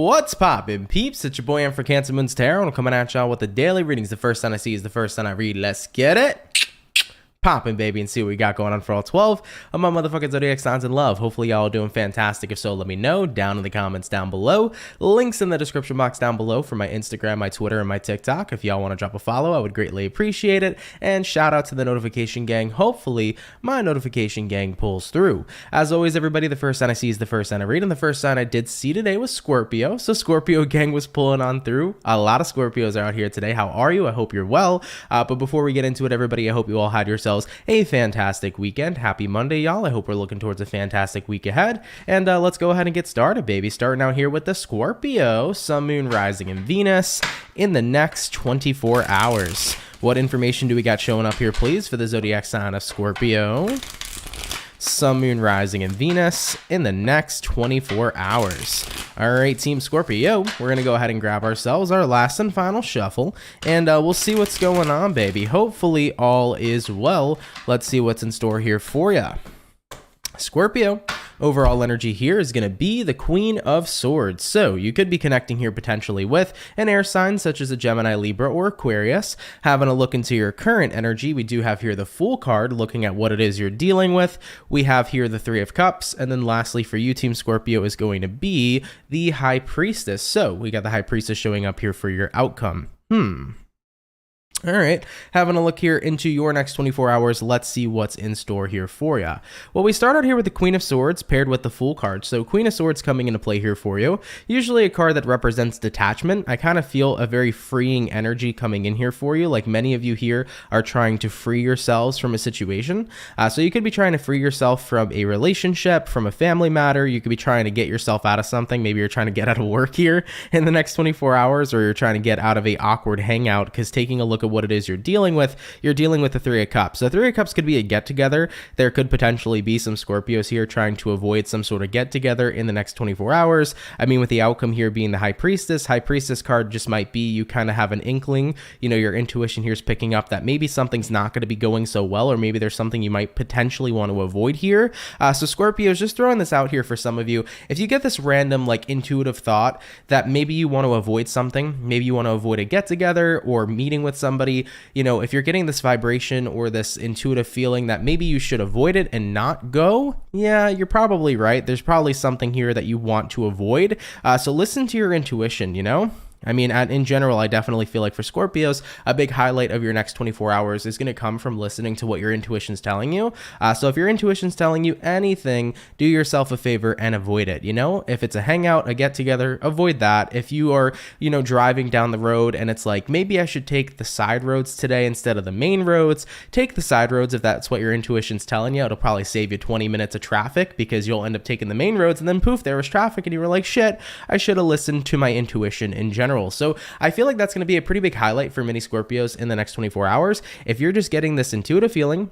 What's poppin', peeps? It's your boy M for CancerMoonsTarot, and I'm coming at y'all with the daily readings. The first sign I see is the first sign I read. Let's get it poppin', baby, and see what we got going on for all 12 of my motherfucking zodiac signs in love. Hopefully y'all are doing fantastic. If so, let me know down in the comments down below. Links in the description box down below for my Instagram, my Twitter, and my TikTok. If y'all want to drop a follow, I would greatly appreciate it. And shout out to the notification gang. Hopefully my notification gang pulls through. As always, everybody, the first sign I see is the first sign I read, and the first sign I did see today was Scorpio. So Scorpio gang was pulling on through. A lot of Scorpios are out here today. How are you? I hope you're well. But before we get into it, everybody, I hope you all had yourselves a fantastic weekend. Happy Monday, y'all. I hope we're looking towards a fantastic week ahead. And let's go ahead and get started, baby. Starting out here with the Scorpio, Sun, Moon, Rising, and Venus in the next 24 hours. What information do we got showing up here, please, for the zodiac sign of Scorpio? Sun, Moon, Rising, and Venus in the next 24 hours. All right, Team Scorpio, we're going to go ahead and grab ourselves our last and final shuffle, and we'll see what's going on, baby. Hopefully all is well. Let's see what's in store here for you. Scorpio, overall energy here is going to be the Queen of Swords. So you could be connecting here potentially with an air sign such as a Gemini, Libra, or Aquarius. Having a look into your current energy, we do have here the Fool card, looking at what it is you're dealing with. We have here the Three of Cups, and then lastly for you, Team Scorpio, is going to be the High Priestess. So we got the High Priestess showing up here for your outcome. All right, having a look here into your next 24 hours, let's see what's in store here for you. Well, we start out here with the Queen of Swords paired with the Fool card. So Queen of Swords coming into play here for you. Usually a card that represents detachment. I kind of feel a very freeing energy coming in here for you. Like many of you here are trying to free yourselves from a situation. So you could be trying to free yourself from a relationship, from a family matter. You could be trying to get yourself out of something. Maybe you're trying to get out of work here in the next 24 hours, or you're trying to get out of a awkward hangout, because taking a look at what it is you're dealing with the Three of Cups. The Three of Cups could be a get-together. There could potentially be some Scorpios here trying to avoid some sort of get-together in the next 24 hours. I mean, with the outcome here being the High Priestess card just might be you kind of have an inkling, you know, your intuition here is picking up that maybe something's not going to be going so well, or maybe there's something you might potentially want to avoid here. So Scorpios, just throwing this out here for some of you, if you get this random like intuitive thought that maybe you want to avoid something, maybe you want to avoid a get-together or meeting with somebody, you know, if you're getting this vibration or this intuitive feeling that maybe you should avoid it and not go, yeah, you're probably right. There's probably something here that you want to avoid. So listen to your intuition, you know? I mean, in general, I definitely feel like for Scorpios, a big highlight of your next 24 hours is going to come from listening to what your intuition's telling you. So if your intuition's telling you anything, do yourself a favor and avoid it. You know, if it's a hangout, a get together, avoid that. If you are, you know, driving down the road and it's like, maybe I should take the side roads today instead of the main roads, take the side roads. If that's what your intuition's telling you, it'll probably save you 20 minutes of traffic, because you'll end up taking the main roads and then poof, there was traffic and you were like, shit, I should have listened to my intuition in general. So I feel like that's going to be a pretty big highlight for many Scorpios in the next 24 hours. If you're just getting this intuitive feeling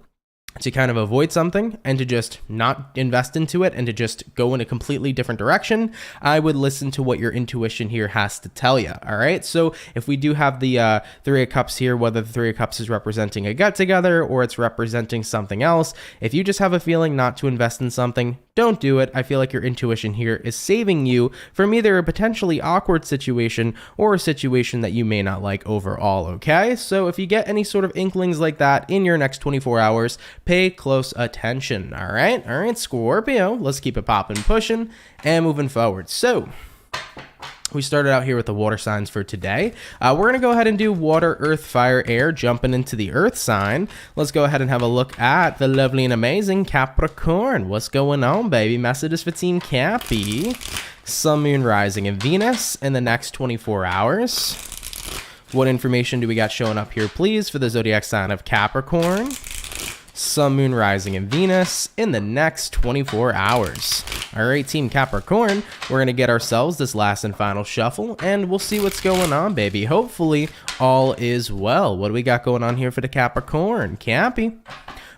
to kind of avoid something and to just not invest into it and to just go in a completely different direction, I would listen to what your intuition here has to tell you. All right. So if we do have the Three of Cups here, whether the Three of Cups is representing a get together or it's representing something else, if you just have a feeling not to invest in something, don't do it. I feel like your intuition here is saving you from either a potentially awkward situation or a situation that you may not like overall. Okay. So if you get any sort of inklings like that in your next 24 hours, pay close attention. All right, Scorpio, let's keep it popping, pushing, and moving forward. So we started out here with the water signs for today. We're going to go ahead and do water, earth, fire, air, jumping into the earth sign. Let's go ahead and have a look at the lovely and amazing Capricorn. What's going on, baby? Messages for Team Cappy. Sun, Moon, Rising, and Venus in the next 24 hours. What information do we got showing up here, please, for the zodiac sign of Capricorn? Sun, Moon, Rising, and Venus in the next 24 hours. All right, Team Capricorn, we're going to get ourselves this last and final shuffle, and we'll see what's going on, baby. Hopefully, all is well. What do we got going on here for the Capricorn? Cappy.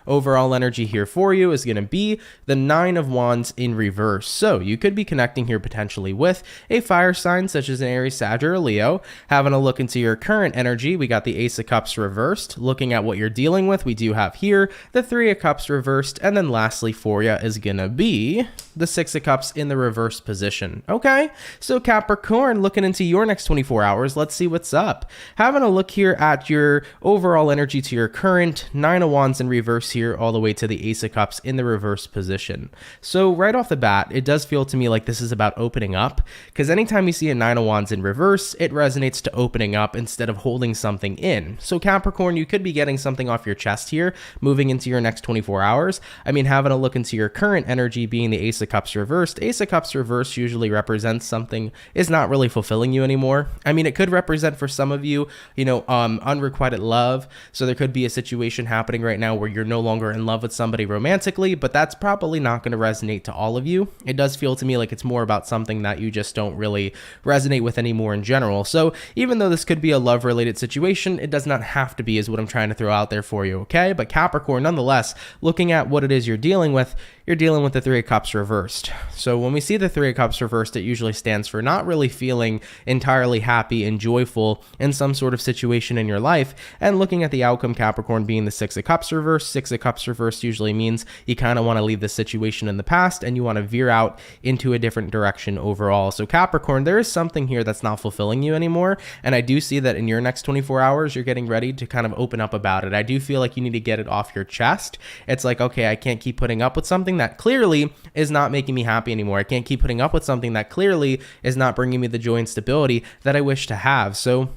overall energy here for you is going to be the Nine of Wands in reverse. So you could be connecting here potentially with a fire sign such as an Aries, Sag, or Leo. Having a look into your current energy, we got the Ace of Cups reversed. Looking at what you're dealing with, we do have here the Three of Cups reversed. And then lastly for you is going to be the Six of Cups in the reverse position. Okay, so Capricorn, looking into your next 24 hours, let's see what's up. Having a look here at your overall energy to your current, Nine of Wands in reverse here, all the way to the Ace of Cups in the reverse position. So right off the bat, it does feel to me like this is about opening up, because anytime you see a Nine of Wands in reverse, it resonates to opening up instead of holding something in. So Capricorn, you could be getting something off your chest here, moving into your next 24 hours. I mean, having a look into your current energy being the Ace of Cups reversed. Ace of Cups reversed usually represents something is not really fulfilling you anymore. I mean, it could represent for some of you, unrequited love. So there could be a situation happening right now where you're no longer in love with somebody romantically, but that's probably not going to resonate to all of you. It does feel to me like it's more about something that you just don't really resonate with anymore in general. So even though this could be a love related situation, it does not have to be, is what I'm trying to throw out there for you. Okay. But Capricorn, nonetheless, looking at what it is you're dealing with the Three of Cups reversed. So when we see the Three of Cups reversed, it usually stands for not really feeling entirely happy and joyful in some sort of situation in your life. And looking at the outcome, Capricorn, being the Six of Cups reversed. Six of Cups reversed usually means you kind of want to leave the situation in the past and you want to veer out into a different direction overall. So Capricorn, there is something here that's not fulfilling you anymore. And I do see that in your next 24 hours, you're getting ready to kind of open up about it. I do feel like you need to get it off your chest. It's like, okay, I can't keep putting up with something that clearly is not making me happy anymore. I can't keep putting up with something that clearly is not bringing me the joy and stability that I wish to have. So,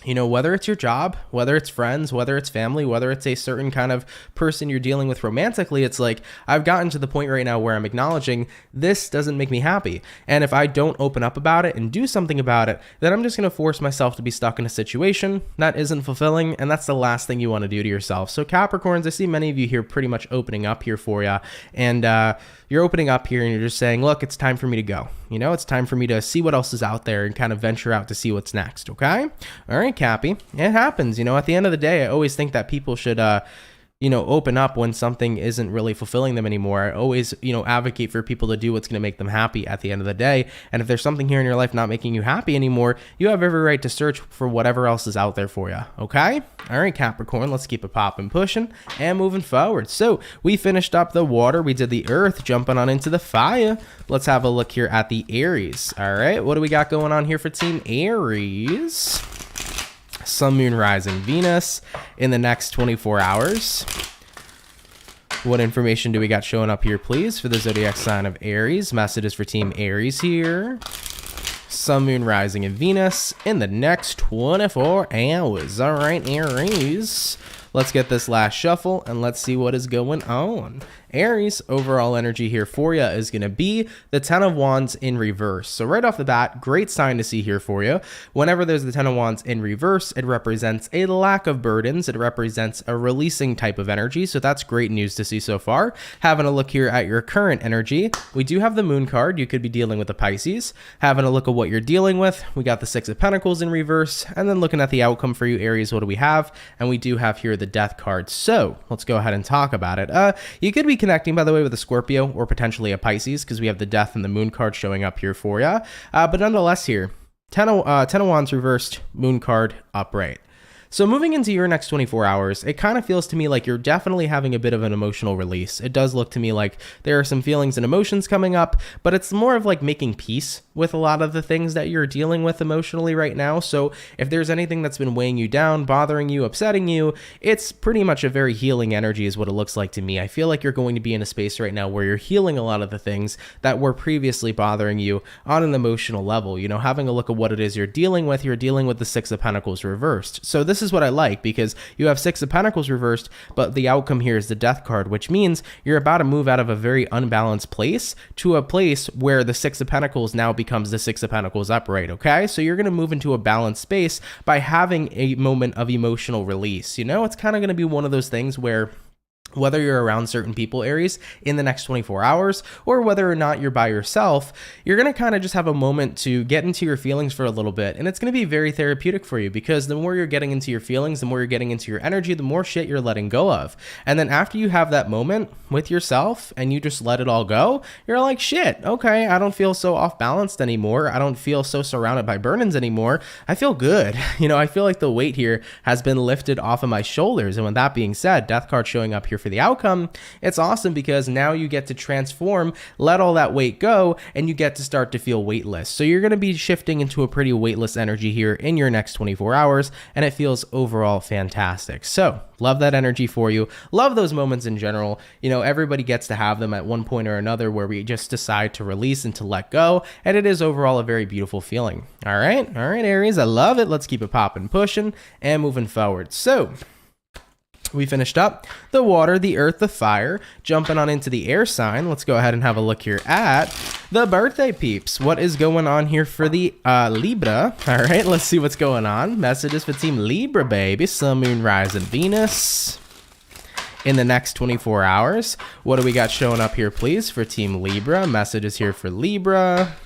whether it's your job, whether it's friends, whether it's family, whether it's a certain kind of person you're dealing with romantically, it's like I've gotten to the point right now where I'm acknowledging this doesn't make me happy. And if I don't open up about it and do something about it, then I'm just going to force myself to be stuck in a situation that isn't fulfilling. And that's the last thing you want to do to yourself. So Capricorns, I see many of you here pretty much opening up here for you. And you're opening up here and you're just saying, look, it's time for me to go. It's time for me to see what else is out there and kind of venture out to see what's next. Okay. All right, Cappy. It happens. At the end of the day, I always think that people should, open up when something isn't really fulfilling them anymore. I always, advocate for people to do what's going to make them happy at the end of the day. And if there's something here in your life not making you happy anymore, you have every right to search for whatever else is out there for you. Okay. All right, Capricorn, let's keep it popping, pushing and moving forward. So we finished up the water. We did the earth, jumping on into the fire. Let's have a look here at the Aries. All right. What do we got going on here for Team Aries? Sun, Moon, Rising, Venus in the next 24 hours. What information do we got showing up here, please, for the zodiac sign of Aries? Messages for Team Aries here. Sun, Moon, Rising, and Venus in the next 24 hours. All right, Aries. Let's get this last shuffle and let's see what is going on. Aries, overall energy here for you is going to be the Ten of Wands in reverse. So right off the bat, great sign to see here for you. Whenever there's the Ten of Wands in reverse, it represents a lack of burdens. It represents a releasing type of energy. So that's great news to see so far. Having a look here at your current energy, we do have the Moon card. You could be dealing with the Pisces. Having a look at what you're dealing with, we got the Six of Pentacles in reverse. And then looking at the outcome for you, Aries, what do we have? And we do have here the Death card. So let's go ahead and talk about it. You could be connecting, by the way, with a Scorpio or potentially a Pisces, because we have the Death and the Moon card showing up here for you. But nonetheless here, Ten of Wands reversed, Moon card upright. So moving into your next 24 hours, it kind of feels to me like you're definitely having a bit of an emotional release. It does look to me like there are some feelings and emotions coming up, but it's more of like making peace with a lot of the things that you're dealing with emotionally right now. So if there's anything that's been weighing you down, bothering you, upsetting you, it's pretty much a very healing energy is what it looks like to me. I feel like you're going to be in a space right now where you're healing a lot of the things that were previously bothering you on an emotional level. Having a look at what it is you're dealing with the Six of Pentacles reversed. So this is what I like, because you have Six of Pentacles reversed, but the outcome here is the Death card, which means you're about to move out of a very unbalanced place to a place where the Six of Pentacles now becomes the Six of Pentacles upright. Okay, so you're going to move into a balanced space by having a moment of emotional release. It's kind of going to be one of those things where whether you're around certain people, Aries, in the next 24 hours, or whether or not you're by yourself, you're going to kind of just have a moment to get into your feelings for a little bit. And it's going to be very therapeutic for you, because the more you're getting into your feelings, the more you're getting into your energy, the more shit you're letting go of. And then after you have that moment with yourself and you just let it all go, you're like, shit, okay, I don't feel so off balanced anymore. I don't feel so surrounded by burdens anymore. I feel good. I feel like the weight here has been lifted off of my shoulders. And with that being said, Death card showing up here for the outcome, it's awesome, because now you get to transform, let all that weight go, and you get to start to feel weightless. So you're going to be shifting into a pretty weightless energy here in your next 24 hours, and it feels overall fantastic. So love that energy for you. Love those moments in general. Everybody gets to have them at one point or another, where we just decide to release and to let go, and it is overall a very beautiful feeling. All right, Aries, I love it. Let's keep it popping, pushing, and moving forward. So we finished up the water, the earth, the fire, jumping on into the air sign. Let's go ahead and have a look here at the birthday peeps. What is going on here for the Libra? All right, let's see what's going on. Messages for Team Libra, baby. Sun, Moon, Rise, and Venus in the next 24 hours. What do we got showing up here, please, for Team Libra? Messages here for Libra.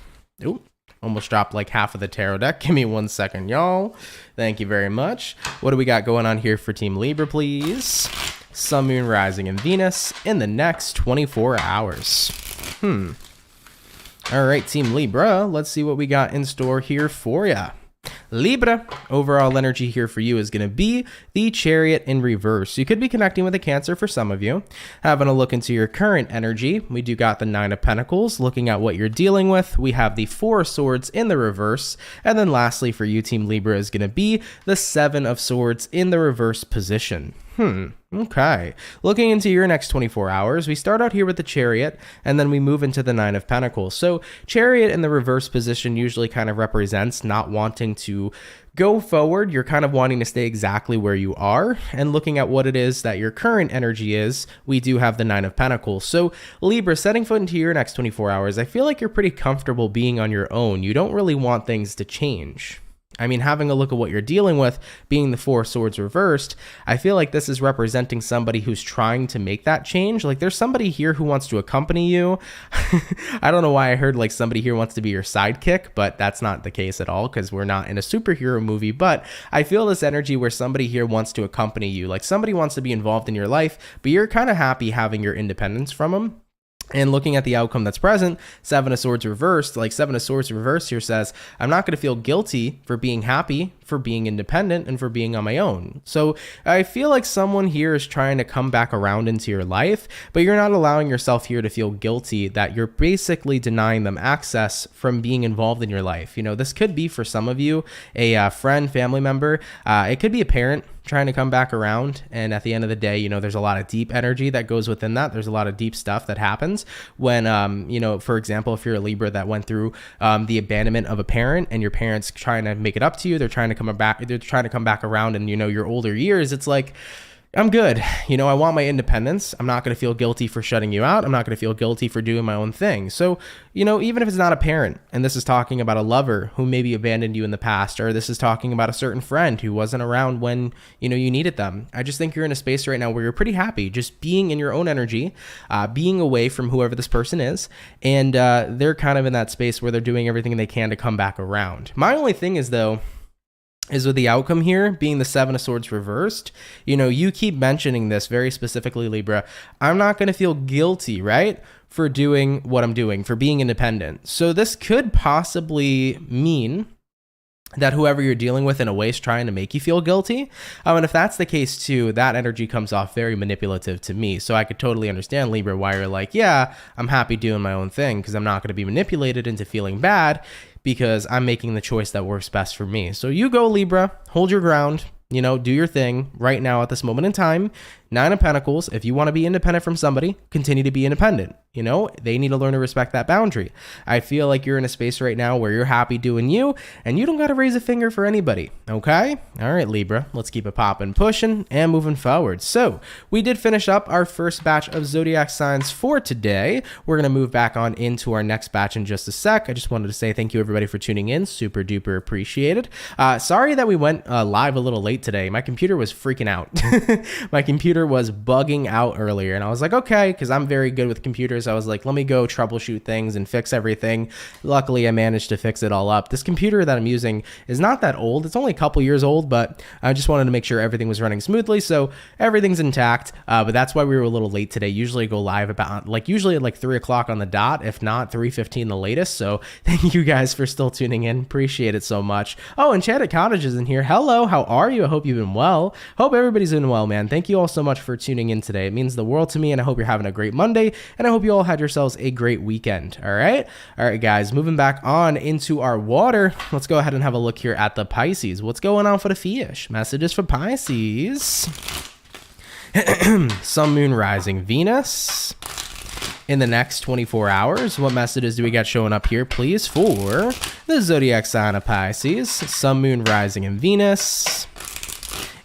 Ooh. Almost dropped like half of the tarot deck. Give me 1 second, y'all. Thank you very much. What do we got going on here for Team Libra, please? Sun, Moon, Rising, and Venus in the next 24 hours. All right, Team Libra, let's see what we got in store here for ya. Libra, overall energy here for you is going to be the Chariot in reverse. You could be connecting with a Cancer for some of you. Having a look into your current energy, we do got the Nine of Pentacles. Looking at what you're dealing with, we have the Four of Swords in the reverse. And then lastly for you, Team Libra, is going to be the Seven of Swords in the reverse position. Okay. Looking into your next 24 hours, we start out here with the Chariot, and then we move into the Nine of Pentacles. So Chariot in the reverse position usually kind of represents not wanting to go forward. You're kind of wanting to stay exactly where you are. And looking at what it is that your current energy is, we do have the Nine of Pentacles. So Libra, setting foot into your next 24 hours, I feel like you're pretty comfortable being on your own. You don't really want things to change. I mean, having a look at what you're dealing with, being the Four of Swords reversed, I feel like this is representing somebody who's trying to make that change. Like, there's somebody here who wants to accompany you. I don't know why I heard like somebody here wants to be your sidekick, but that's not the case at all, because we're not in a superhero movie. But I feel this energy where somebody here wants to accompany you. Like, somebody wants to be involved in your life, but you're kind of happy having your independence from them. And looking at the outcome that's present, Seven of Swords reversed, like Seven of Swords reversed here says, I'm not going to feel guilty for being happy, for being independent, and for being on my own. So I feel like someone here is trying to come back around into your life, but you're not allowing yourself here to feel guilty that you're basically denying them access from being involved in your life. This could be for some of you, a friend, family member. It could be a parent trying to come back around. And at the end of the day, there's a lot of deep energy that goes within that. There's a lot of deep stuff that happens when, for example, if you're a Libra that went through the abandonment of a parent, and your parents trying to make it up to you, they're trying to come back around in, your older years. It's like, I'm good. I want my independence. I'm not going to feel guilty for shutting you out. I'm not going to feel guilty for doing my own thing. So, even if it's not a parent, and this is talking about a lover who maybe abandoned you in the past, or this is talking about a certain friend who wasn't around when, you needed them. I just think you're in a space right now where you're pretty happy just being in your own energy, being away from whoever this person is. And they're kind of in that space where they're doing everything they can to come back around. My only thing is, though, is with the outcome here being the Seven of Swords reversed, you keep mentioning this very specifically, Libra. I'm not going to feel guilty, right, for doing what I'm doing, for being independent. So this could possibly mean that whoever you're dealing with in a way is trying to make you feel guilty. And if that's the case too, that energy comes off very manipulative to me. So I could totally understand, Libra, why you're like, yeah, I'm happy doing my own thing because I'm not going to be manipulated into feeling bad because I'm making the choice that works best for me. So you go, Libra, hold your ground, do your thing right now at this moment in time. Nine of Pentacles, if you want to be independent from somebody, continue to be independent. They need to learn to respect that boundary. I feel like you're in a space right now where you're happy doing you, and you don't got to raise a finger for anybody, okay? All right, Libra, let's keep it popping, pushing, and moving forward. So we did finish up our first batch of zodiac signs for today. We're going to move back on into our next batch in just a sec. I just wanted to say thank you, everybody, for tuning in. Super duper appreciated. Sorry that we went live a little late today. My computer was freaking out. My computer computer was bugging out earlier, and I was like, okay, because I'm very good with computers. I was like, let me go troubleshoot things and fix everything. Luckily, I managed to fix it all up. This computer that I'm using is not that old. It's only a couple years old, but I just wanted to make sure everything was running smoothly, so everything's intact. But that's why we were a little late today. Usually I go live about usually at 3 o'clock on the dot, if not 3:15 the latest. So thank you guys for still tuning in. Appreciate it so much. Oh, Enchanted Cottage is in here. Hello, how are you? I hope you've been well. Hope everybody's doing well, man. Thank you all so much for tuning in today. It means the world to me, and I hope you're having a great Monday, and I hope you all had yourselves a great weekend. All right, guys, moving back on into our water. Let's go ahead and have a look here at the Pisces. What's going on for the fish? Messages for Pisces. Sun, Moon, Rising, Venus. In the next 24 hours, what messages do we got showing up here, please, for the zodiac sign of Pisces? Sun, Moon, Rising, and Venus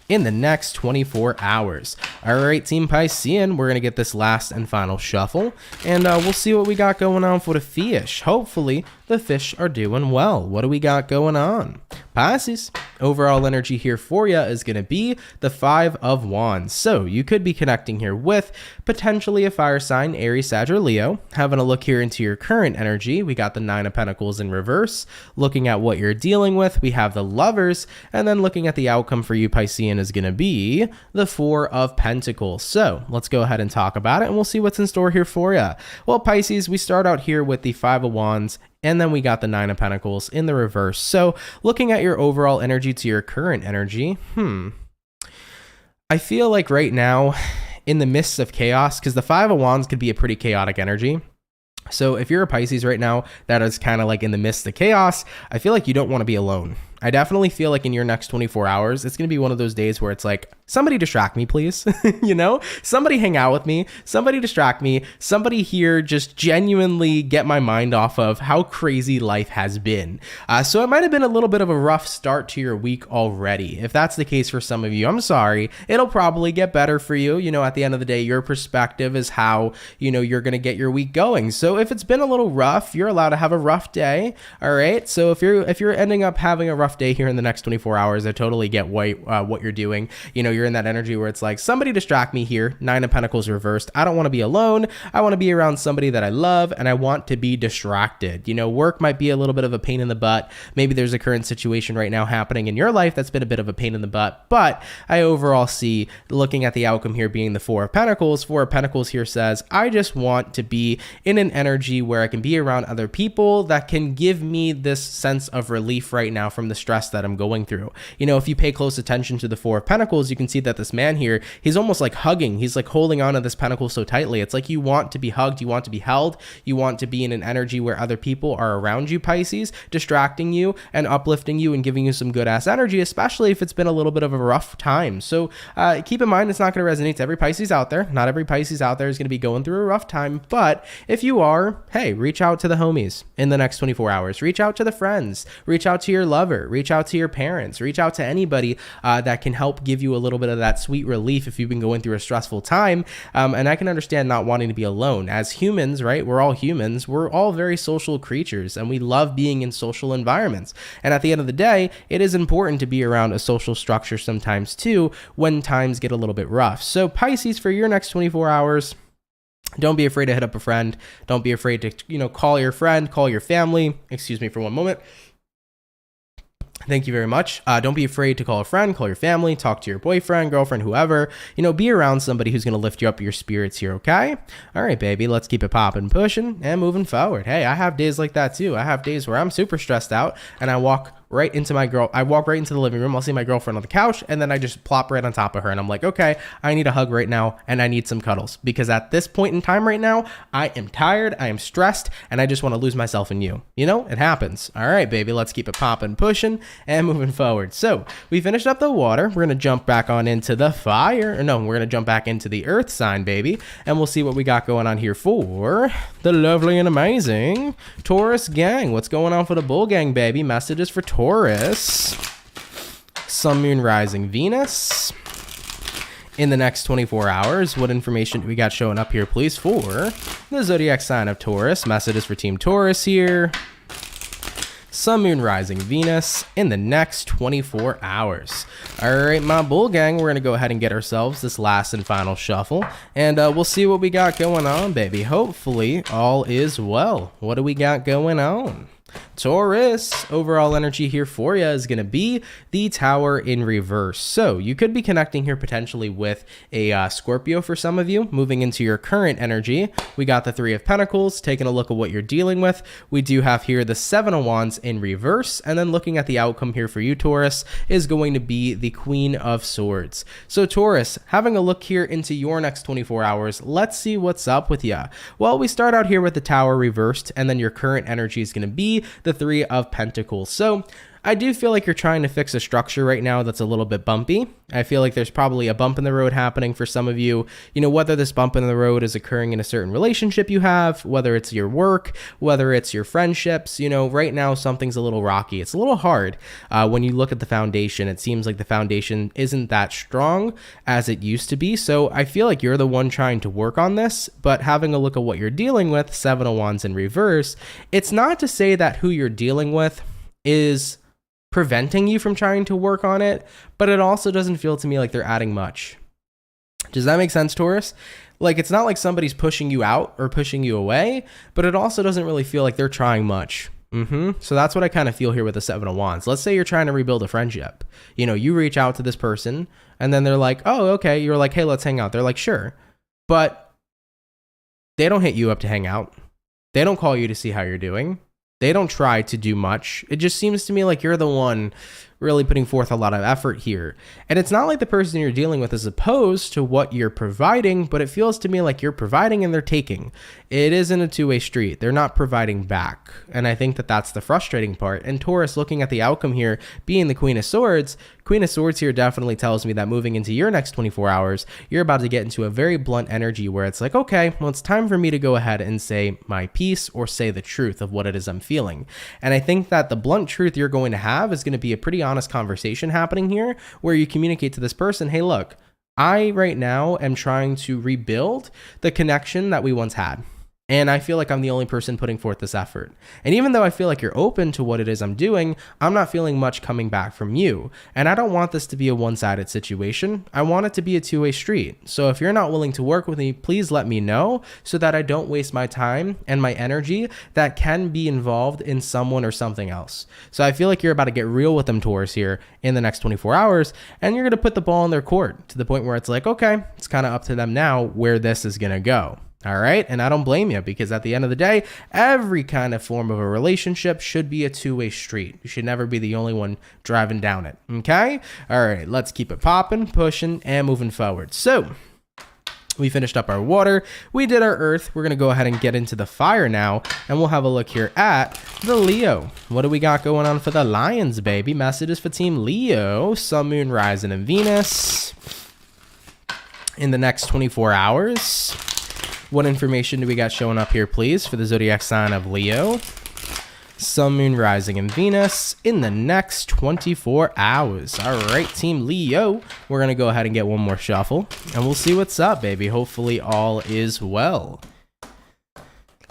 in the next 24 hours. All right, Team Piscean, we're going to get this last and final shuffle, and we'll see what we got going on for the fish. Hopefully, the fish are doing well. What do we got going on? Pisces, overall energy here for you is going to be the 5 of Wands. So you could be connecting here with potentially a fire sign, Aries, Sag, or Leo. Having a look here into your current energy, we got the 9 of Pentacles in reverse. Looking at what you're dealing with, we have the Lovers. And then looking at the outcome for you, Piscean, is going to be the 4 of Pentacles. So let's go ahead and talk about it, and we'll see what's in store here for you. Well, Pisces, we start out here with the 5 of Wands, and then we got the 9 of Pentacles in the reverse. So looking at your overall energy to your current energy, I feel like right now, in the midst of chaos, because the 5 of Wands could be a pretty chaotic energy. So if you're a Pisces right now that is kind of like in the midst of chaos, I feel like you don't want to be alone. I definitely feel like in your next 24 hours, it's going to be one of those days where it's like, somebody distract me, please. You know, somebody hang out with me, somebody distract me, somebody here just genuinely get my mind off of how crazy life has been. So it might have been a little bit of a rough start to your week already. If that's the case for some of you, I'm sorry. It'll probably get better for you. You know, at the end of the day, your perspective is how, you know, you're going to get your week going. So if it's been a little rough, you're allowed to have a rough day. All right. So if you're ending up having a rough day here in the next 24 hours, I totally get what you're doing. You know, you're in that energy where it's like, somebody distract me here. 9 of Pentacles reversed. I don't want to be alone. I want to be around somebody that I love, and I want to be distracted. You know, work might be a little bit of a pain in the butt. Maybe there's a current situation right now happening in your life that's been a bit of a pain in the butt, but I overall see, looking at the outcome here being the 4 of Pentacles. 4 of Pentacles here says, I just want to be in an energy where I can be around other people that can give me this sense of relief right now from the stress that I'm going through. You know, if you pay close attention to the 4 of Pentacles, you can see that this man here, he's almost like hugging. He's like holding on to this pentacle so tightly. It's like you want to be hugged, you want to be held, you want to be in an energy where other people are around you, Pisces, distracting you and uplifting you and giving you some good ass energy, especially if it's been a little bit of a rough time. So keep in mind, it's not going to resonate to every Pisces out there. Not every Pisces out there is going to be going through a rough time, but if you are, hey, reach out to the homies in the next 24 hours. Reach out to the friends, reach out to your lover, reach out to your parents, reach out to anybody that can help give you a little bit of that sweet relief if you've been going through a stressful time. And I can understand not wanting to be alone. As humans, right? We're all humans. We're all very social creatures, and we love being in social environments. And at the end of the day, it is important to be around a social structure sometimes too when times get a little bit rough. So Pisces, for your next 24 hours, don't be afraid to hit up a friend. Don't be afraid to, you know, call your friend, call your family. Excuse me for one moment. Thank you very much. Don't be afraid to call a friend, call your family, talk to your boyfriend, girlfriend, whoever. You know, be around somebody who's going to lift you up your spirits here, okay? All right, baby, let's keep it popping, pushing, and moving forward. Hey, I have days like that too. I have days where I'm super stressed out, and I walk right into the living room. I'll see my girlfriend on the couch, and then I just plop right on top of her, and I'm like, okay, I need a hug right now, and I need some cuddles, because at this point in time right now, I am tired, I am stressed, and I just want to lose myself in you. You know, it happens. All right, baby, let's keep it popping, pushing, and moving forward. So we finished up the water. We're going to jump back on into the fire. Or no, we're going to jump back into the earth sign, baby, and we'll see what we got going on here for the lovely and amazing Taurus gang. What's going on for the bull gang, baby? Messages for Taurus. Sun, Moon, Rising, Venus. In the next 24 hours, what information do we got showing up here, please, for the zodiac sign of Taurus? Messages for Team Taurus here. Sun, Moon, Rising, Venus in the next 24 hours. All right, my bull gang, we're going to go ahead and get ourselves this last and final shuffle, and we'll see what we got going on, baby. Hopefully, all is well. What do we got going on? Taurus, overall energy here for you is going to be the Tower in reverse. So you could be connecting here potentially with a Scorpio for some of you. Moving into your current energy, we got the Three of Pentacles. Taking a look at what you're dealing with, we do have here the Seven of Wands in reverse. And then looking at the outcome here for you, Taurus, is going to be the Queen of Swords. So Taurus, having a look here into your next 24 hours, let's see what's up with you. Well, we start out here with the Tower reversed, and then your current energy is going to be the Three of Pentacles. So I do feel like you're trying to fix a structure right now that's a little bit bumpy. I feel like there's probably a bump in the road happening for some of you. You know, whether this bump in the road is occurring in a certain relationship you have, whether it's your work, whether it's your friendships, you know, right now something's a little rocky. It's a little hard. When you look at the foundation, it seems like the foundation isn't that strong as it used to be. So I feel like you're the one trying to work on this, but having a look at what you're dealing with, Seven of Wands in reverse, it's not to say that who you're dealing with is preventing you from trying to work on it, but it also doesn't feel to me like they're adding much. Does that make sense, Taurus? Like, it's not like somebody's pushing you out or pushing you away, but it also doesn't really feel like they're trying much. So that's what I kind of feel here with the Seven of Wands. Let's say you're trying to rebuild a friendship. You know, you reach out to this person and then they're like, oh, okay. You're like, hey, let's hang out. They're like, sure. But they don't hit you up to hang out. They don't call you to see how you're doing. They don't try to do much. It just seems to me like you're the one really putting forth a lot of effort here. And it's not like the person you're dealing with is opposed to what you're providing, but it feels to me like you're providing and they're taking. It isn't a two-way street. They're not providing back. And I think that that's the frustrating part. And Taurus, looking at the outcome here, being the Queen of Swords here definitely tells me that moving into your next 24 hours, you're about to get into a very blunt energy where it's like, okay, well, it's time for me to go ahead and say my piece or say the truth of what it is I'm feeling. And I think that the blunt truth you're going to have is going to be a pretty honest conversation happening here where you communicate to this person, hey, look, I right now am trying to rebuild the connection that we once had. And I feel like I'm the only person putting forth this effort. And even though I feel like you're open to what it is I'm doing, I'm not feeling much coming back from you. And I don't want this to be a one-sided situation. I want it to be a two-way street. So if you're not willing to work with me, please let me know so that I don't waste my time and my energy that can be involved in someone or something else. So I feel like you're about to get real with them, Taurus, here in the next 24 hours. And you're going to put the ball in their court to the point where it's like, okay, it's kind of up to them now where this is going to go. All right. And I don't blame you, because at the end of the day, every kind of form of a relationship should be a two-way street. You should never be the only one driving down it. Okay. All right. Let's keep it popping, pushing, and moving forward. So we finished up our water. We did our earth. We're going to go ahead and get into the fire now. And we'll have a look here at the Leo. What do we got going on for the Lions, baby? Messages for Team Leo. Sun, Moon, Rising, and Venus in the next 24 hours. What information do we got showing up here, please, for the zodiac sign of Leo? Sun, Moon, Rising, and Venus in the next 24 hours. All right, Team Leo, we're going to go ahead and get one more shuffle, and we'll see what's up, baby. Hopefully all is well.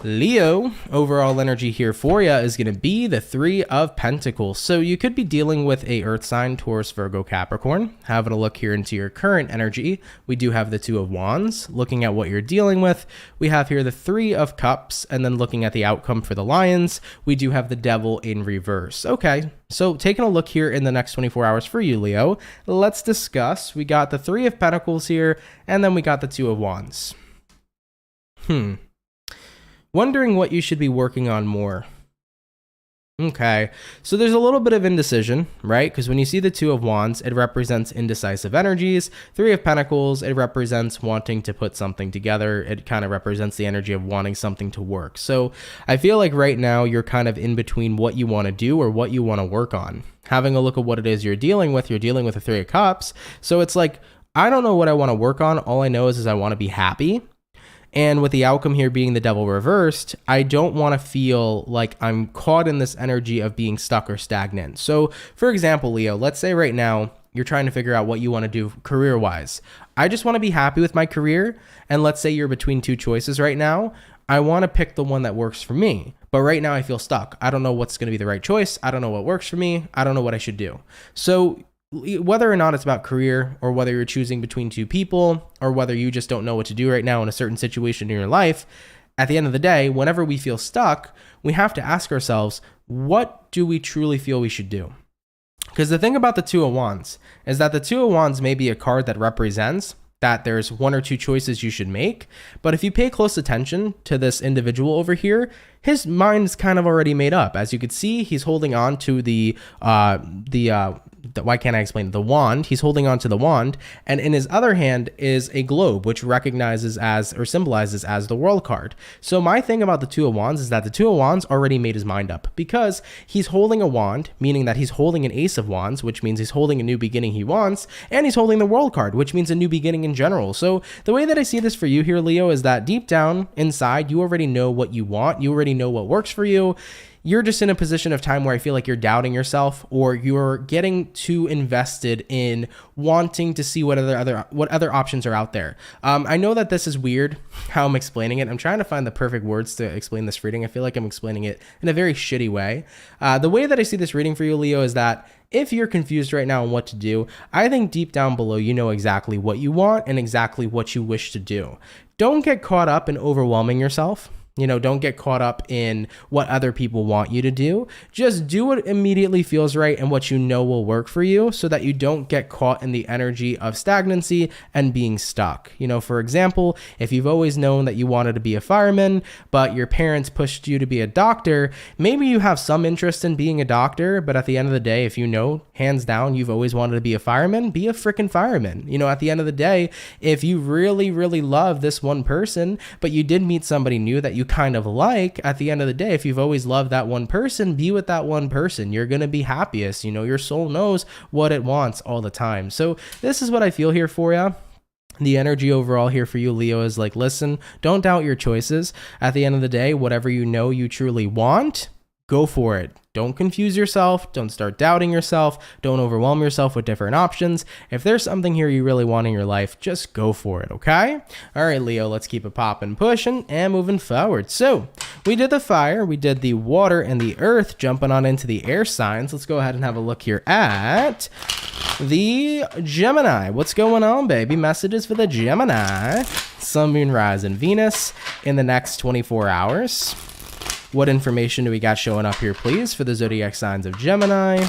Leo, overall energy here for you is going to be the Three of Pentacles. So you could be dealing with a earth sign, Taurus, Virgo, Capricorn. Having a look here into your current energy, we do have the Two of Wands. Looking at what you're dealing with, we have here the Three of Cups. And then looking at the outcome for the Lions, we do have the Devil in reverse. Okay, so taking a look here in the next 24 hours for you, Leo, let's discuss. We got the Three of Pentacles here, and then we got the Two of Wands. Wondering what you should be working on more. Okay, so there's a little bit of indecision, right? Because when you see the Two of Wands, it represents indecisive energies. Three of Pentacles, it represents wanting to put something together. It kind of represents the energy of wanting something to work. So I feel like right now you're kind of in between what you want to do or what you want to work on. Having a look at what it is you're dealing with the Three of Cups. So it's like, I don't know what I want to work on. All I know is I want to be happy. And with the outcome here being the Devil reversed, I don't want to feel like I'm caught in this energy of being stuck or stagnant. So for example, Leo, let's say right now you're trying to figure out what you want to do career-wise. I just want to be happy with my career. And let's say you're between two choices right now. I want to pick the one that works for me. But right now I feel stuck. I don't know what's going to be the right choice. I don't know what works for me. I don't know what I should do. So whether or not it's about career, or whether you're choosing between two people, or whether you just don't know what to do right now in a certain situation in your life, at the end of the day, whenever we feel stuck, we have to ask ourselves, what do we truly feel we should do? Because the thing about the Two of Wands is that the Two of Wands may be a card that represents that there's one or two choices you should make. But if you pay close attention to this individual over here, his mind's kind of already made up. As you can see, he's holding on to why can't I explain it? The wand. He's holding on to the wand, and in his other hand is a globe, which recognizes as, or symbolizes as, the world card. So my thing about the Two of Wands is that the Two of Wands already made his mind up, because he's holding a wand, meaning that he's holding an Ace of Wands, which means he's holding a new beginning he wants, and he's holding the world card, which means a new beginning in general. So the way that I see this for you here, Leo, is that deep down inside, you already know what you want. You already know what works for you. You're just in a position of time where I feel like you're doubting yourself, or you're getting too invested in wanting to see what other options are out there. I know that this is weird how I'm explaining it. I'm trying to find the perfect words to explain this reading. I feel like I'm explaining it in a very shitty way. The way that I see this reading for you, Leo, is that if you're confused right now on what to do, I think deep down below, you know exactly what you want and exactly what you wish to do. Don't get caught up in overwhelming yourself. You know, don't get caught up in what other people want you to do. Just do what immediately feels right and what you know will work for you, so that you don't get caught in the energy of stagnancy and being stuck. You know, for example, if you've always known that you wanted to be a fireman, but your parents pushed you to be a doctor, maybe you have some interest in being a doctor, but at the end of the day, if you know, hands down, you've always wanted to be a fireman, be a freaking fireman. You know, at the end of the day, if you really, really love this one person, but you did meet somebody new that you kind of like, at the end of the day, if you've always loved that one person, be with that one person. You're going to be happiest. You know, your soul knows what it wants all the time. So this is what I feel here for you. The energy overall here for you, Leo, is like, listen, don't doubt your choices. At the end of the day, whatever you know you truly want, go for it. Don't confuse yourself. Don't start doubting yourself. Don't overwhelm yourself with different options. If there's something here you really want in your life, just go for it, okay? All right, Leo, let's keep it popping, pushing, and moving forward. So we did the fire, we did the water and the earth, jumping on into the air signs. Let's go ahead and have a look here at the Gemini. What's going on, baby? Messages for the Gemini. Sun, Moon, Rise, and Venus in the next 24 hours. What information do we got showing up here, please, for the zodiac signs of Gemini,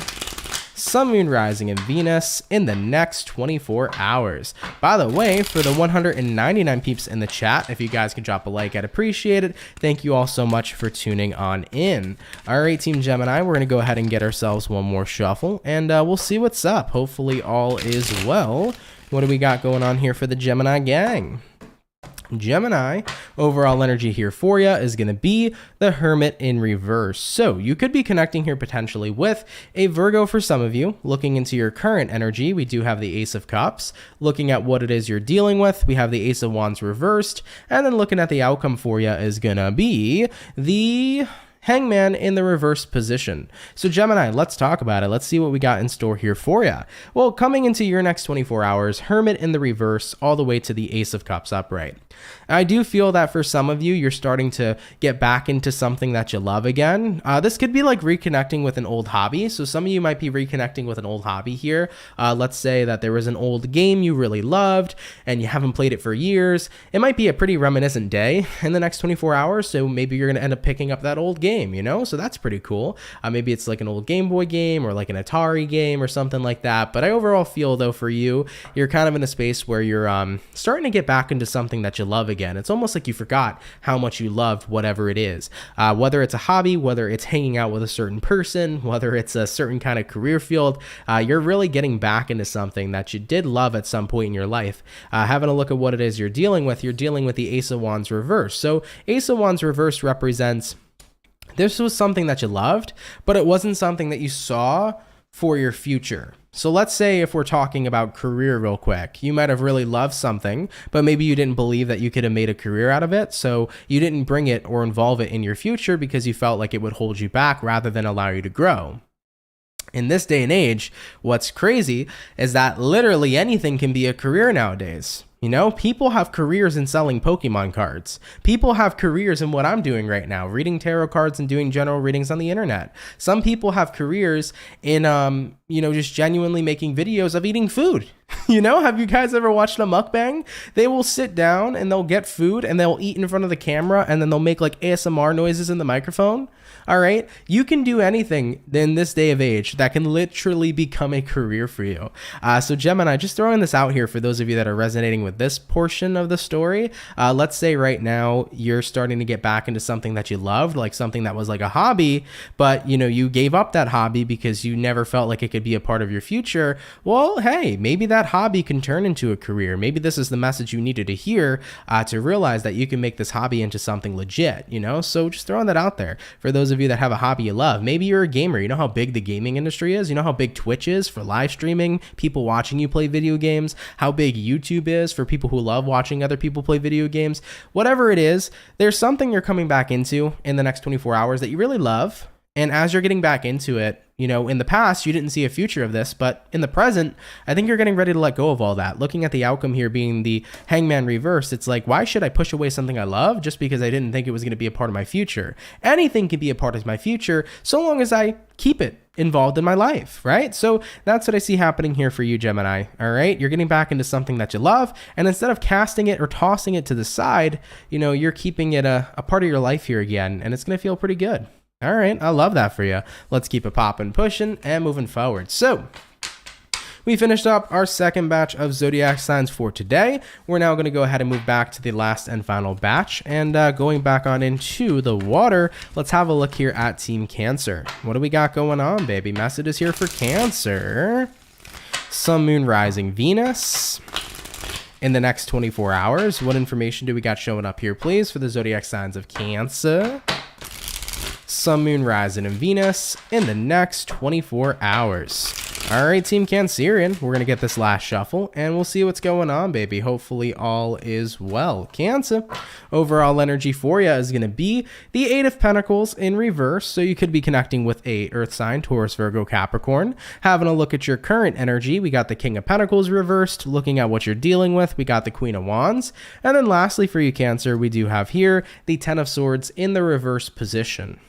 Sun, Moon, Rising, and Venus in the next 24 hours? By the way, for the 199 peeps in the chat, if you guys could drop a like, I'd appreciate it. Thank you all so much for tuning on in. All right, Team Gemini, we're going to go ahead and get ourselves one more shuffle, and we'll see what's up. Hopefully all is well. What do we got going on here for the Gemini gang? Gemini, overall energy here for you is going to be the Hermit in reverse. So you could be connecting here potentially with a Virgo for some of you. Looking into your current energy, we do have the Ace of Cups. Looking at what it is you're dealing with, we have the Ace of Wands reversed. And then looking at the outcome for you is going to be the Hangman in the reverse position. So Gemini, let's talk about it. Let's see what we got in store here for you. Well, coming into your next 24 hours, Hermit in the reverse all the way to the Ace of Cups upright. I do feel that for some of you, you're starting to get back into something that you love again. This could be like reconnecting with an old hobby. So some of you might be reconnecting with an old hobby here. Let's say that there was an old game you really loved and you haven't played it for years. It might be a pretty reminiscent day in the next 24 hours. So maybe you're going to end up picking up that old game, you know? So that's pretty cool. Maybe it's like an old Game Boy game or like an Atari game or something like that. But I overall feel though for you, you're kind of in a space where you're starting to get back into something that you love again. It's almost like you forgot how much you loved whatever it is, whether it's a hobby, whether it's hanging out with a certain person, whether it's a certain kind of career field. You're really getting back into something that you did love at some point in your life. Having a look at what it is you're dealing with the Ace of Wands reverse. So Ace of Wands reverse represents this was something that you loved, but it wasn't something that you saw for your future. So let's say if we're talking about career real quick, you might have really loved something, but maybe you didn't believe that you could have made a career out of it. So you didn't bring it or involve it in your future because you felt like it would hold you back rather than allow you to grow. In this day and age, what's crazy is that literally anything can be a career nowadays. You know, people have careers in selling Pokemon cards. People have careers in what I'm doing right now, reading tarot cards and doing general readings on the internet. Some people have careers in, just genuinely making videos of eating food. You know, have you guys ever watched a mukbang? They will sit down and they'll get food and they'll eat in front of the camera and then they'll make like ASMR noises in the microphone. All right. You can do anything in this day of age that can literally become a career for you. So Gemini, just throwing this out here for those of you that are resonating with this portion of the story. Let's say right now you're starting to get back into something that you loved, like something that was like a hobby, but you gave up that hobby because you never felt like it could be a part of your future. Well, hey, maybe that hobby can turn into a career. Maybe this is the message you needed to hear to realize that you can make this hobby into something legit, So just throwing that out there for those of you that have a hobby you love. Maybe you're a gamer. You know how big the gaming industry is? You know how big Twitch is for live streaming, people watching you play video games, how big YouTube is for people who love watching other people play video games. Whatever it is, there's something you're coming back into in the next 24 hours that you really love. And as you're getting back into it, in the past, you didn't see a future of this, but in the present, I think you're getting ready to let go of all that. Looking at the outcome here being the Hangman reverse, it's like, why should I push away something I love just because I didn't think it was going to be a part of my future? Anything can be a part of my future so long as I keep it involved in my life, right? So that's what I see happening here for you, Gemini. All right. You're getting back into something that you love. And instead of casting it or tossing it to the side, you're keeping it a part of your life here again. And it's going to feel pretty good. All right, I love that for you. Let's keep it popping, pushing, and moving forward. So we finished up our second batch of zodiac signs for today. We're now going to go ahead and move back to the last and final batch. And going back on into the water, let's have a look here at Team Cancer. What do we got going on, baby? Messages here for Cancer. Sun, Moon, Rising, Venus. In the next 24 hours, what information do we got showing up here, please, for the zodiac signs of Cancer? Sun, Moon, Rising, and Venus in the next 24 hours. All right, Team Cancerian, we're going to get this last shuffle, and we'll see what's going on, baby. Hopefully all is well. Cancer, overall energy for you is going to be the Eight of Pentacles in reverse, so you could be connecting with a Earth sign, Taurus, Virgo, Capricorn. Having a look at your current energy, we got the King of Pentacles reversed. Looking at what you're dealing with, we got the Queen of Wands. And then lastly for you, Cancer, we do have here the Ten of Swords in the reverse position.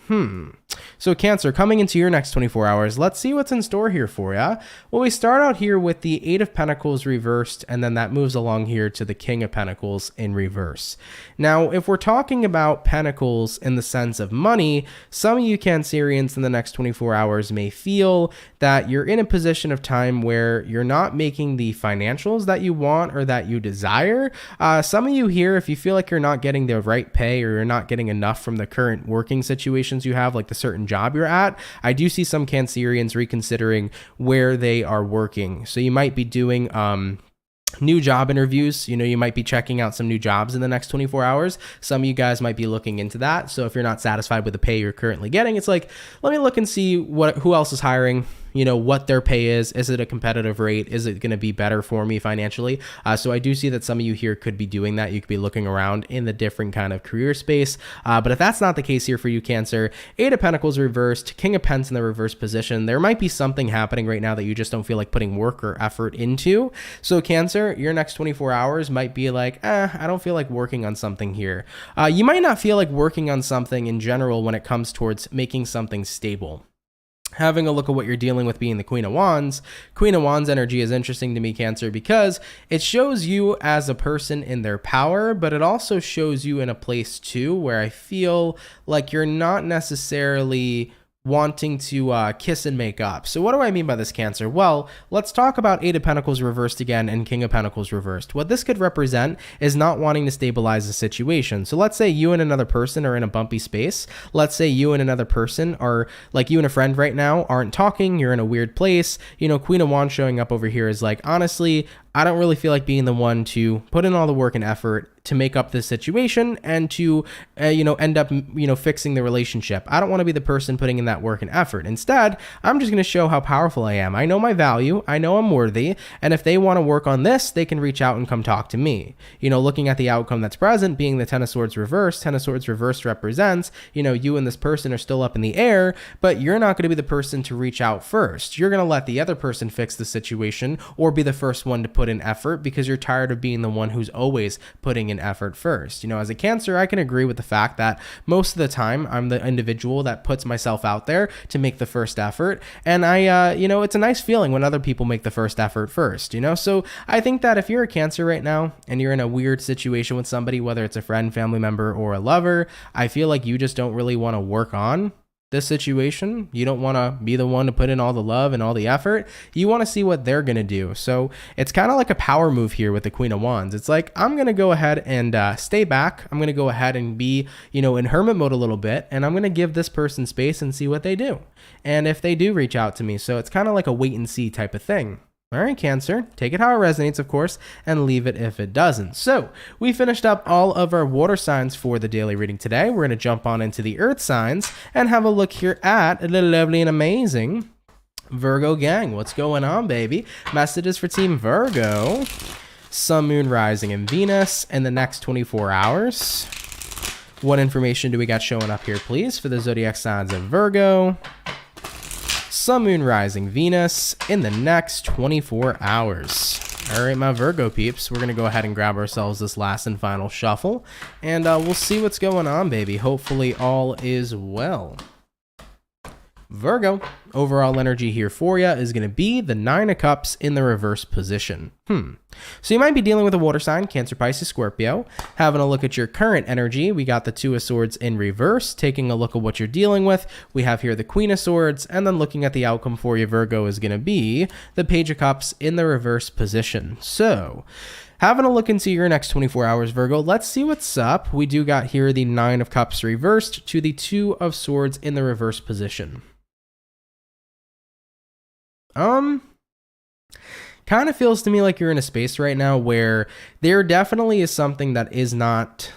So Cancer, coming into your next 24 hours, let's see what's in store here for you. Well, we start out here with the Eight of Pentacles reversed, and then that moves along here to the King of Pentacles in reverse. Now, if we're talking about Pentacles in the sense of money, some of you Cancerians in the next 24 hours may feel that you're in a position of time where you're not making the financials that you want or that you desire. Some of you here, if you feel like you're not getting the right pay or you're not getting enough from the current working situations you have, like the certain job you're at, I do see some Cancerians reconsidering where they are working. So you might be doing new job interviews. You might be checking out some new jobs in the next 24 hours. Some of you guys might be looking into that. So if you're not satisfied with the pay you're currently getting, it's like, let me look and see who else is hiring, what their pay is. Is it a competitive rate? Is it going to be better for me financially? So I do see that some of you here could be doing that. You could be looking around in the different kind of career space. But if that's not the case here for you, Cancer, Eight of Pentacles reversed, King of Pents in the reverse position, there might be something happening right now that you just don't feel like putting work or effort into. So Cancer, your next 24 hours might be like, I don't feel like working on something here. You might not feel like working on something in general when it comes towards making something stable. Having a look at what you're dealing with being the Queen of Wands energy is interesting to me, Cancer, because it shows you as a person in their power, but it also shows you in a place too where I feel like you're not necessarily wanting to kiss and make up. So what do I mean by this, Cancer? Well, let's talk about Eight of Pentacles reversed again and King of Pentacles reversed. What this could represent is not wanting to stabilize the situation. So let's say you and another person are in a bumpy space. Let's say you and another person are, like you and a friend right now, aren't talking. You're in a weird place. Queen of Wands showing up over here is like, honestly, I don't really feel like being the one to put in all the work and effort to make up this situation and to, end up, fixing the relationship. I don't want to be the person putting in that work and effort. Instead, I'm just going to show how powerful I am. I know my value. I know I'm worthy. And if they want to work on this, they can reach out and come talk to me. Looking at the outcome that's present, being the Ten of Swords reversed, Ten of Swords reversed represents, you and this person are still up in the air, but you're not going to be the person to reach out first. You're going to let the other person fix the situation or be the first one to put put in effort because you're tired of being the one who's always putting in effort first. You know, as a Cancer, I can agree with the fact that most of the time I'm the individual that puts myself out there to make the first effort. And you know, it's a nice feeling when other people make the first effort first, you know? So I think that if you're a Cancer right now and you're in a weird situation with somebody, whether it's a friend, family member, or a lover, I feel like you just don't really want to work on this situation. You don't want to be the one to put in all the love and all the effort. You want to see what they're going to do. So it's kind of like a power move here with the Queen of Wands. It's like, I'm going to go ahead and stay back. I'm going to go ahead and be, you know, in hermit mode a little bit. And I'm going to give this person space and see what they do. And if they do reach out to me. So it's kind of like a wait and see type of thing. All right, Cancer, take it how it resonates, of course, and leave it if it doesn't. So we finished up all of our water signs for the daily reading today. We're going to jump on into the earth signs and have a look here at the lovely and amazing Virgo gang. What's going on, baby? Messages for Team Virgo. Sun, Moon, Rising, and Venus in the next 24 hours. What information do we got showing up here, please, for the zodiac signs of Virgo? Sun, Moon, Rising, Venus in the next 24 hours. All right, my Virgo peeps, we're going to go ahead and grab ourselves this last and final shuffle, and we'll see what's going on, baby. Hopefully all is well. Virgo, overall energy here for you is going to be the Nine of Cups in the reverse position. So you might be dealing with a water sign, Cancer, Pisces, Scorpio. Having a look at your current energy, we got the Two of Swords in reverse. Taking a look at what you're dealing with, we have here the Queen of Swords, and then looking at the outcome for you, Virgo, is going to be the Page of Cups in the reverse position. So having a look into your next 24 hours, Virgo, let's see what's up. We do got here the Nine of Cups reversed to the Two of Swords in the reverse position. Kind of feels to me like you're in a space right now where there definitely is something that is not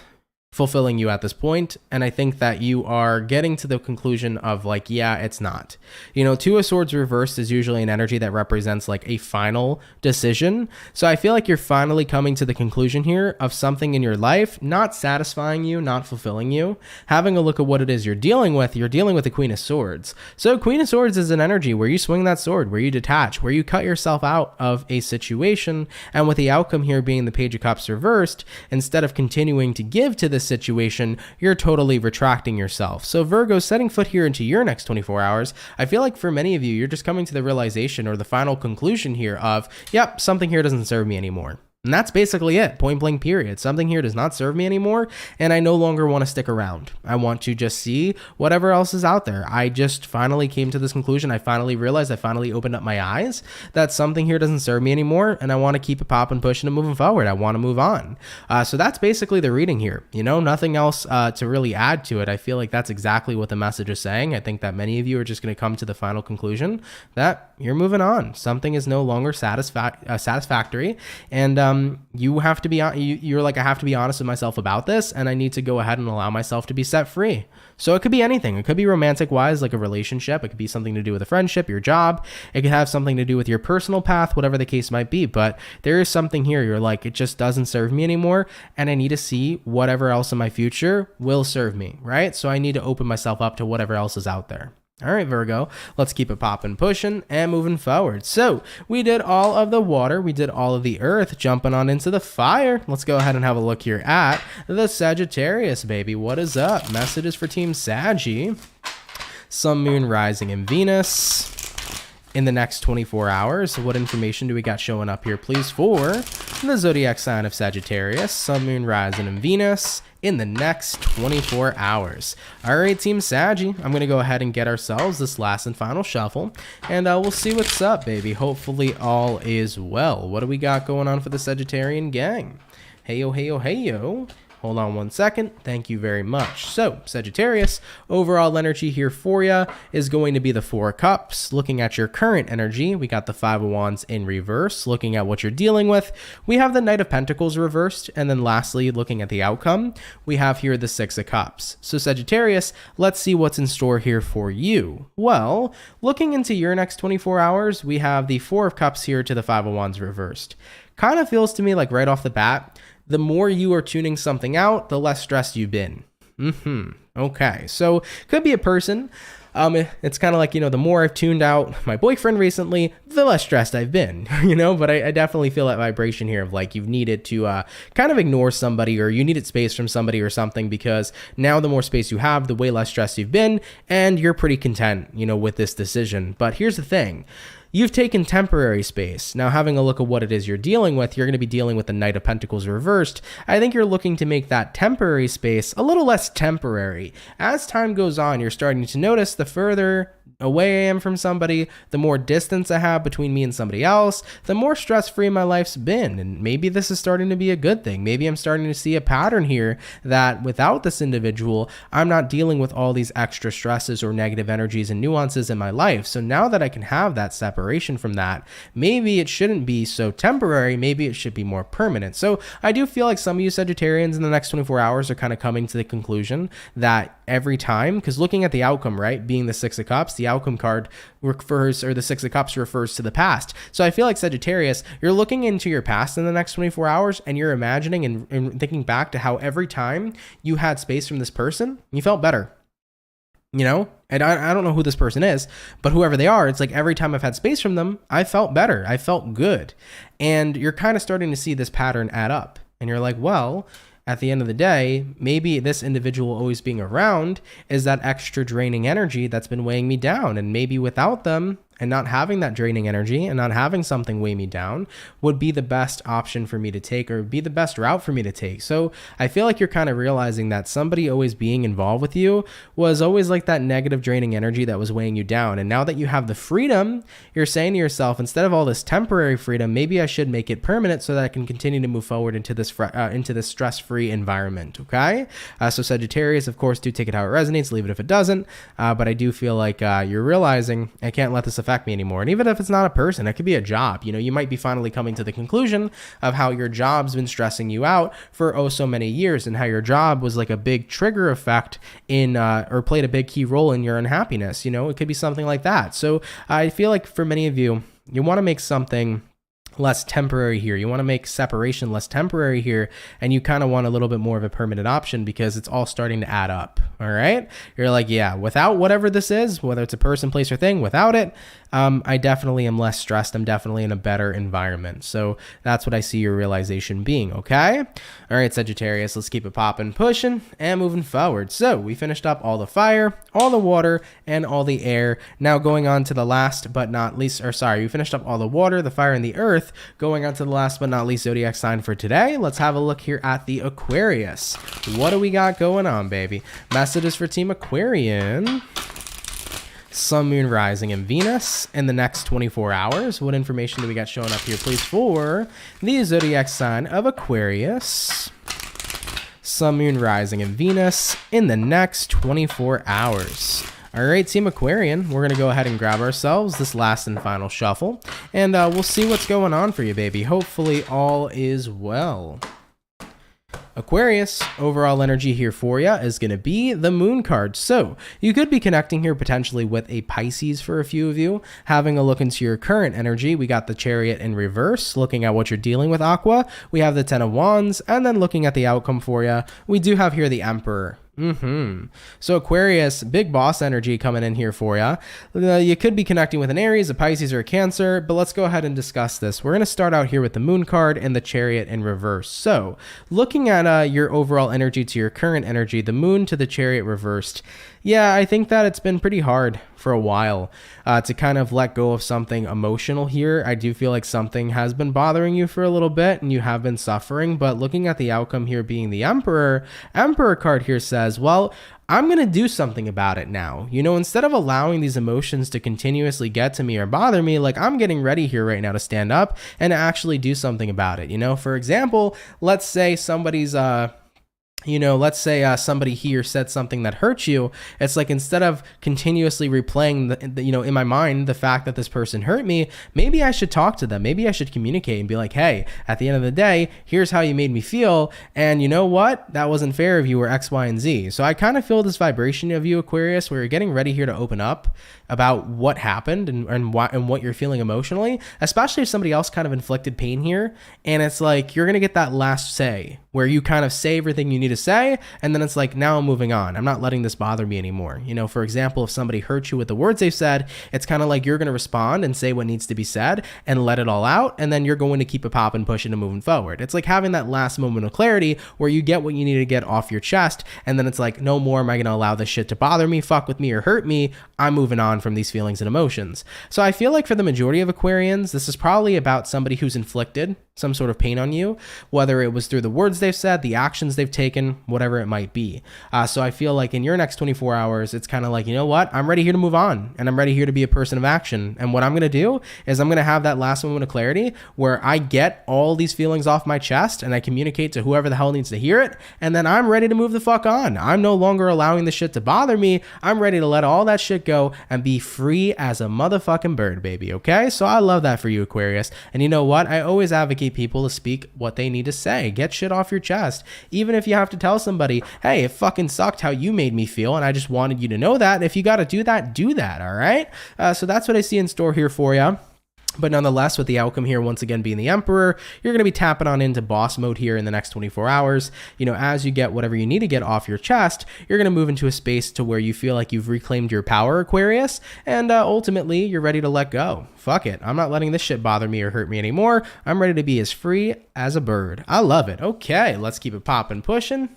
fulfilling you at this point, and I think that you are getting to the conclusion of like, yeah, it's not. You know, Two of Swords reversed is usually an energy that represents like a final decision. So I feel like you're finally coming to the conclusion here of something in your life not satisfying you, not fulfilling you. Having a look at what it is you're dealing with the Queen of Swords. So Queen of Swords is an energy where you swing that sword, where you detach, where you cut yourself out of a situation, and with the outcome here being the Page of Cups reversed, instead of continuing to give to this situation, you're totally retracting yourself. So Virgo, setting foot here into your next 24 hours, I feel like for many of you, you're just coming to the realization or the final conclusion here of, yep, something here doesn't serve me anymore. And that's basically it, point blank period. Something here does not serve me anymore, and I no longer want to stick around. I want to just see whatever else is out there. I just finally came to this conclusion. I finally realized, I finally opened up my eyes that something here doesn't serve me anymore, and I want to keep it popping, pushing, and moving forward. I want to move on. So that's basically the reading here. You know, nothing else to really add to it. I feel like that's exactly what the message is saying. I think that many of you are just going to come to the final conclusion that you're moving on. Something is no longer satisfactory, and you have to be, you're like, I have to be honest with myself about this, and I need to go ahead and allow myself to be set free. So it could be anything. It could be romantic wise, like a relationship. It could be something to do with a friendship, your job. It could have something to do with your personal path, whatever the case might be. But there is something here. You're like, it just doesn't serve me anymore, and I need to see whatever else in my future will serve me, right? So I need to open myself up to whatever else is out there. All right, Virgo, let's keep it popping, pushing, and moving forward. So we did all of the water. We did all of the earth, jumping on into the fire. Let's go ahead and have a look here at the Sagittarius, baby. What is up? Messages for Team Saggy. Sun, Moon, Rising, and Venus in the next 24 hours. What information do we got showing up here, please, for the zodiac sign of Sagittarius? Sun, Moon, Rising, and Venus in the next 24 hours. All right, Team Saggy, I'm going to go ahead and get ourselves this last and final shuffle, and we'll see what's up, baby. Hopefully all is well. What do we got going on for the Sagittarian gang? Hey-yo, hey-yo, hey-yo. Hold on one second. Thank you very much. So, Sagittarius, overall energy here for you is going to be the Four of Cups. Looking at your current energy, we got the Five of Wands in reverse. Looking at what you're dealing with, we have the Knight of Pentacles reversed. And then lastly, looking at the outcome, we have here the Six of Cups. So, Sagittarius, let's see what's in store here for you. Well, looking into your next 24 hours, we have the Four of Cups here to the Five of Wands reversed. Kind of feels to me like right off the bat, the more you are tuning something out, the less stressed you've been. Okay, so could be a person It's kind of like, the more I've tuned out my boyfriend recently, the less stressed I've been, but I definitely feel that vibration here of like you've needed to kind of ignore somebody, or you needed space from somebody or something, because now the more space you have, the way less stressed you've been, and you're pretty content, with this decision. But here's the thing. You've taken temporary space. Now, having a look at what it is you're dealing with, you're going to be dealing with the Knight of Pentacles reversed. I think you're looking to make that temporary space a little less temporary. As time goes on, you're starting to notice the further away I am from somebody, the more distance I have between me and somebody else, the more stress-free my life's been. And maybe this is starting to be a good thing. Maybe I'm starting to see a pattern here that without this individual, I'm not dealing with all these extra stresses or negative energies and nuances in my life. So now that I can have that separation from that, maybe it shouldn't be so temporary. Maybe it should be more permanent. So I do feel like some of you Sagittarians in the next 24 hours are kind of coming to the conclusion that every time, because looking at the outcome, right, being the Six of Cups, the outcome card refers, or the Six of Cups refers to the past. So I feel like Sagittarius, you're looking into your past in the next 24 hours and you're imagining and thinking back to how every time you had space from this person, you felt better. And I don't know who this person is, but whoever they are, it's like every time I've had space from them, I felt better. I felt good. And you're kind of starting to see this pattern add up. And you're like, well, at the end of the day, maybe this individual always being around is that extra draining energy that's been weighing me down. And maybe without them and not having that draining energy and not having something weigh me down would be the best option for me to take, or be the best route for me to take. So I feel like you're kind of realizing that somebody always being involved with you was always like that negative draining energy that was weighing you down. And now that you have the freedom, you're saying to yourself, instead of all this temporary freedom, maybe I should make it permanent so that I can continue to move forward into this stress-free environment. Okay. So Sagittarius, of course, do take it how it resonates, leave it if it doesn't. But I do feel like you're realizing I can't let this affect me anymore. And even if it's not a person, it could be a job. You might be finally coming to the conclusion of how your job's been stressing you out for so many years, and how your job was like a big trigger effect in or played a big key role in your unhappiness. It could be something like that. So I feel like for many of you, you want to make something less temporary here. You want to make separation less temporary here, and you kind of want a little bit more of a permanent option because it's all starting to add up. All right. You're like, yeah, without whatever this is, whether it's a person, place, or thing, without it, I definitely am less stressed. I'm definitely in a better environment. So that's what I see your realization being. Okay. All right, Sagittarius, let's keep it popping, pushing, and moving forward. So we finished up all the fire, all the water, and all the air. Now going on to the last but not least, we finished up all the water, the fire, and the earth. Going on to the last but not least zodiac sign for today. Let's have a look here at the Aquarius. What do we got going on, baby? Messages for Team Aquarian. Sun, Moon, Rising, and Venus in the next 24 hours. What information do we got showing up here, please, for the zodiac sign of Aquarius? Sun, Moon, Rising, and Venus in the next 24 hours. All right, Team Aquarian, we're going to go ahead and grab ourselves this last and final shuffle, and we'll see what's going on for you, baby. Hopefully all is well. Aquarius, overall energy here for you is going to be the Moon card. So you could be connecting here potentially with a Pisces for a few of you. Having a look into your current energy, we got the Chariot in reverse, looking at what you're dealing with, Aqua. We have the Ten of Wands, and then looking at the outcome for you, we do have here the Emperor. So Aquarius, big boss energy coming in here for you. You could be connecting with an Aries, a Pisces, or a Cancer, but let's go ahead and discuss this. We're going to start out here with the Moon card and the Chariot in reverse. So looking at your overall energy to your current energy, the Moon to the Chariot reversed. Yeah, I think that it's been pretty hard for a while to kind of let go of something emotional here. I do feel like something has been bothering you for a little bit and you have been suffering, but looking at the outcome here being the Emperor card here says, well, I'm going to do something about it now. Instead of allowing these emotions to continuously get to me or bother me, like I'm getting ready here right now to stand up and actually do something about it. For example, let's say somebody's let's say somebody here said something that hurt you. It's like, instead of continuously replaying in my mind the fact that this person hurt me, maybe I should talk to them. Maybe I should communicate and be like, hey, at the end of the day, here's how you made me feel. And you know what? That wasn't fair of you, or X, Y, and Z. So I kind of feel this vibration of you, Aquarius, where you're getting ready here to open up about what happened and what you're feeling emotionally, especially if somebody else kind of inflicted pain here. And it's like, you're going to get that last say where you kind of say everything you need to say, and then it's like, now I'm moving on. I'm not letting this bother me anymore. You know, for example, if somebody hurt you with the words they've said, it's kind of like you're going to respond and say what needs to be said and let it all out, and then you're going to keep it popping, pushing, and moving forward. It's like having that last moment of clarity where you get what you need to get off your chest, and then it's like, no more am I going to allow this shit to bother me, fuck with me, or hurt me. I'm moving on from these feelings and emotions. So I feel like for the majority of Aquarians, this is probably about somebody who's inflicted some sort of pain on you, whether it was through the words they've said, the actions they've taken, whatever it might be. So I feel like in your next 24 hours, it's kind of like, you know what? I'm ready here to move on, and I'm ready here to be a person of action. And what I'm going to do is I'm going to have that last moment of clarity where I get all these feelings off my chest and I communicate to whoever the hell needs to hear it. And then I'm ready to move the fuck on. I'm no longer allowing the shit to bother me. I'm ready to let all that shit go and be free as a motherfucking bird, baby. Okay? So I love that for you, Aquarius. And you know what? I always advocate people to speak what they need to say. Get shit off your chest. Even if you have to tell somebody, hey, it fucking sucked how you made me feel, and I just wanted you to know that. If you got to do that, all right? So that's what I see in store here for you. But nonetheless, with the outcome here once again being the Emperor, you're going to be tapping on into boss mode here in the next 24 hours. You know, as you get whatever you need to get off your chest, you're going to move into a space to where you feel like you've reclaimed your power, Aquarius, and ultimately you're ready to let go. Fuck it. I'm not letting this shit bother me or hurt me anymore. I'm ready to be as free as a bird. I love it. Okay, let's keep it popping, pushing.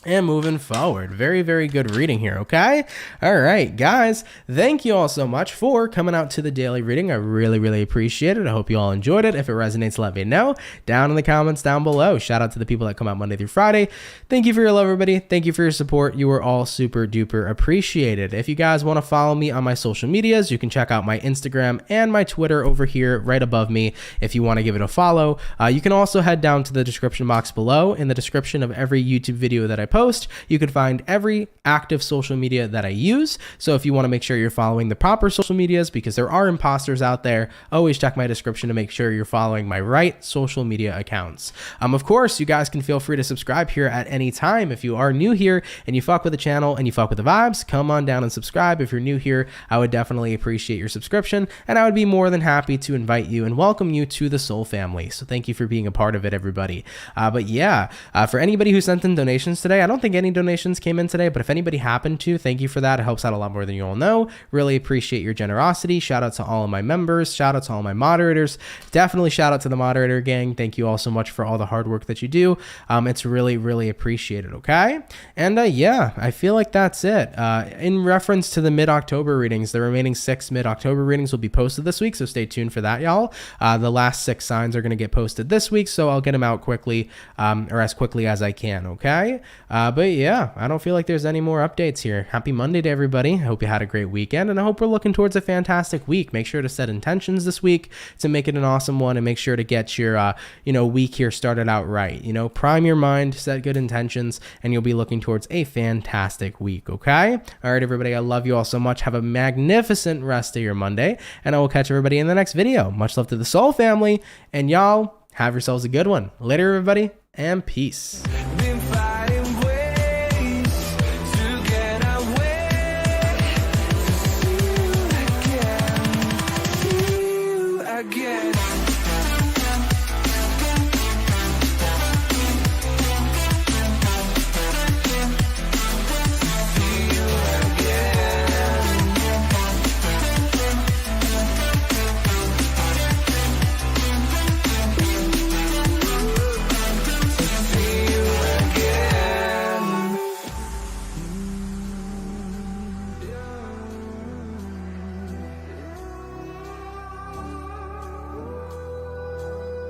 And moving forward. Very, very good reading here, okay? All right, guys, thank you all so much for coming out to the daily reading. I really, really appreciate it. I hope you all enjoyed it. If it resonates, let me know down in the comments down below. Shout out to the people that come out Monday through Friday. Thank you for your love, everybody. Thank you for your support. You are all super duper appreciated. If you guys want to follow me on my social medias, you can check out my Instagram and my Twitter over here right above me if you want to give it a follow. You can also head down to the description box below. In the description of every YouTube video that I post, you can find every active social media that I use. So if you want to make sure you're following the proper social medias, because there are imposters out there, always check my description to make sure you're following my right social media accounts. Of course, you guys can feel free to subscribe here at any time. If you are new here and you fuck with the channel and you fuck with the vibes, come on down and subscribe. If you're new here, I would definitely appreciate your subscription, and I would be more than happy to invite you and welcome you to the Soul family. So thank you for being a part of it, everybody. But yeah, for anybody who sent in donations today, I don't think any donations came in today, but if anybody happened to, thank you for that. It helps out a lot more than you all know. Really appreciate your generosity. Shout out to all of my members. Shout out to all my moderators. Definitely shout out to the moderator gang. Thank you all so much for all the hard work that you do. It's really, really appreciated, okay? And yeah, I feel like that's it. In reference to the mid-October readings, the remaining 6 mid-October readings will be posted this week, so stay tuned for that, y'all. The last 6 signs are going to get posted this week, so I'll get them out quickly, or as quickly as I can, okay? But yeah, I don't feel like there's any more updates here. Happy Monday to everybody. I hope you had a great weekend, and I hope we're looking towards a fantastic week. Make sure to set intentions this week to make it an awesome one, and make sure to get your week here started out right. Prime your mind, set good intentions, and you'll be looking towards a fantastic week, okay? All right, everybody, I love you all so much. Have a magnificent rest of your Monday, and I will catch everybody in the next video. Much love to the Soul family, and y'all have yourselves a good one. Later, everybody, and peace.